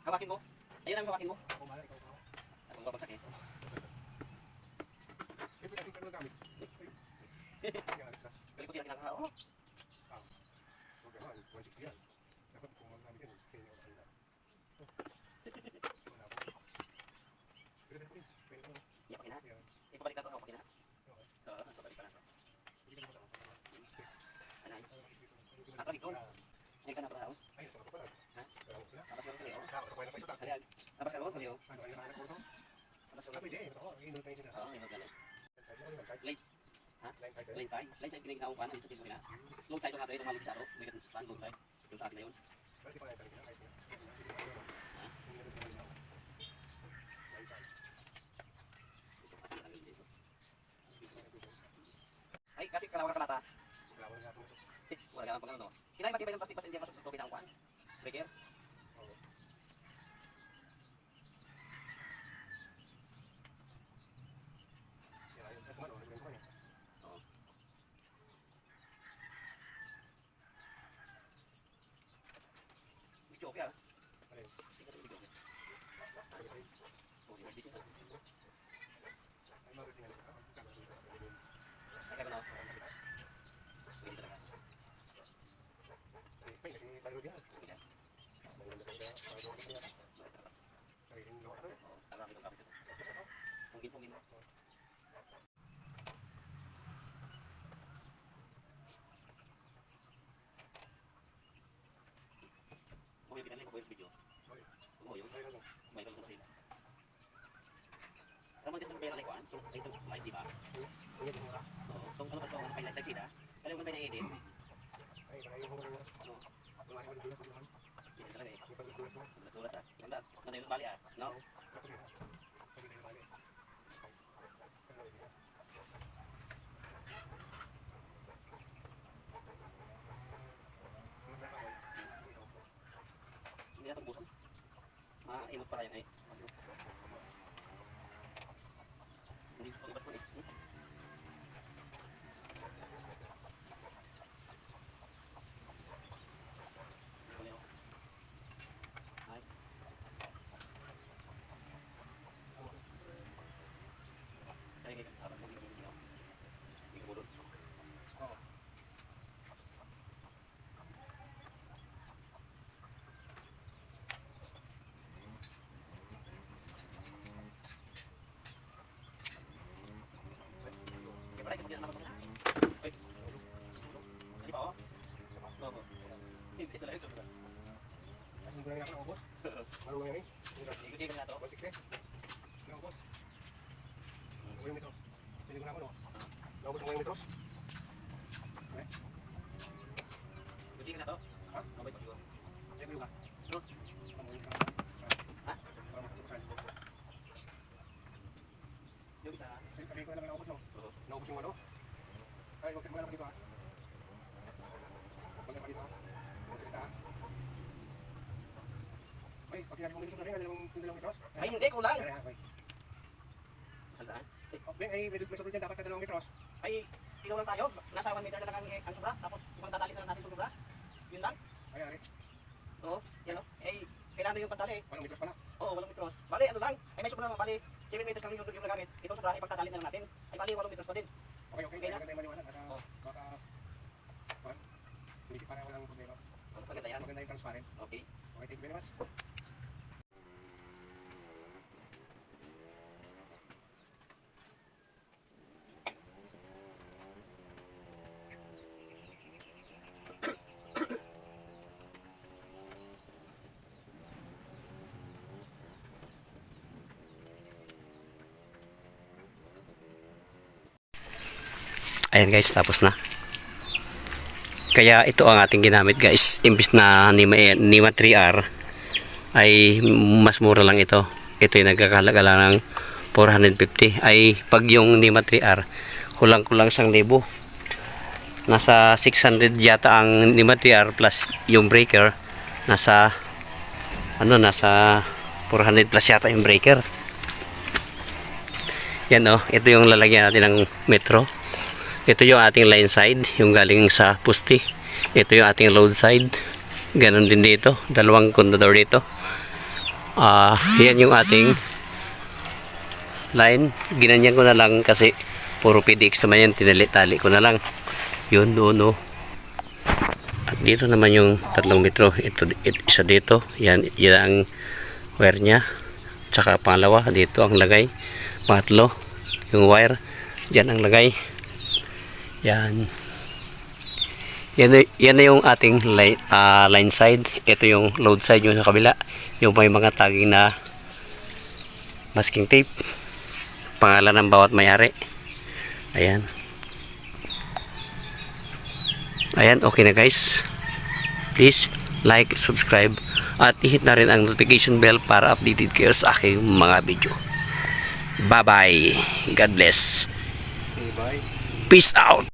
Hawakin mo. Ayun ang hawakin mo. Ako babagsak eh. Balik ko sila kinakao. Ipabalik na ito. Ako na. Oo, sabalik pa na. Ako ito. Ngayon ka na para ako. Ha? Abas ka rin kaliyo. Abas ka rin kaliyo. Abas ka rin kaliyo. Oo, inod galing. Late. Ha? Late side? Late side ginagawa pa na. Ito mo na. Long side yung ato. Itong malit sa ato. May saan long side? Yung sa akin na yun. Ay, kasi kalawang na kalata. Wala ka pang ano. Kinay matibay ng plastic hindi masuk tubig ang kwan. Breaker. Video okay ah. Kamu gusto mo lang kuan? Ito live di ba? Oo. Tong ano ba to? Kay live sida. Kaya mo ba na-edit? Ay, kaya mo. Ano? Hindi talaga eh. Dulas ah. Ganda. Ano yung bali ah? No? Hindi na itong buson. Imot pa yan eh. Hindi ko pag-ibas ko eh. Naubos yung ano? Ay, huwag ka dito ha. Huwag ka dito ha. Huwag salita ha. Ay, pag sinabi kong minutes na rin, dalawang litros. Ay, hindi, kulang. Salita ha? Ay, may sobrang dyan, dapat ka 2 litros. Ay, ikaw lang tayo. Nasa 1 meter na lang ang sobra. Tapos, ibang tatalit na lang natin itong sobra. Yun lang. Ay, ari. Oo, yan o. Ay, kailangan yung pantali. 8 metros pala. Oo, 8 metros. Bali, ano lang. Ay, may sobra naman. Bali, 7 meters lang yung nagamit. Itong sobra, ipagtatalit na lang natin. Ay, bali, 8 metros pa din. Okay, kaya maganda yung maliwanag. Baka, hindi parang walang problema. Maganda yan. Maganda yung transparent. Okay. Okay, thank you very much. Ayan guys, tapos na. Kaya ito ang ating ginamit guys. Imbis na Nima 3R ay mas mura lang ito. Ito yung nagkakalaga lang ng 450. Ay pag yung Nima 3R kulang-kulang 1,000. Nasa 600 yata ang Nima 3R plus yung breaker. Nasa 400 plus yata yung breaker. Yan oh, ito yung lalagyan natin ng metro. Ito yung ating line side, yung galing sa pusti. Ito yung ating load side. Ganon din dito, dalawang contador dito. Yan yung ating line. Ginanyan ko na lang kasi puro PDX naman yan, tinali-tali ko na lang. Yun doon oh. At dito naman yung 3 metro. Ito isa dito. Yan ang wire niya. Tsaka pangalawa dito ang lagay. Pangatlo yung wire. Diyan ang lagay. Yan. Yan na yung ating line side. Ito yung load side yung sa kabila. Yung may mga tagging na masking tape. Pangalan ng bawat may-ari. Ayan. Ayan, okay na guys. Please like, subscribe at i-hit na rin ang notification bell para updated kayo sa aking mga video. Bye bye. God bless. Bye. Peace out.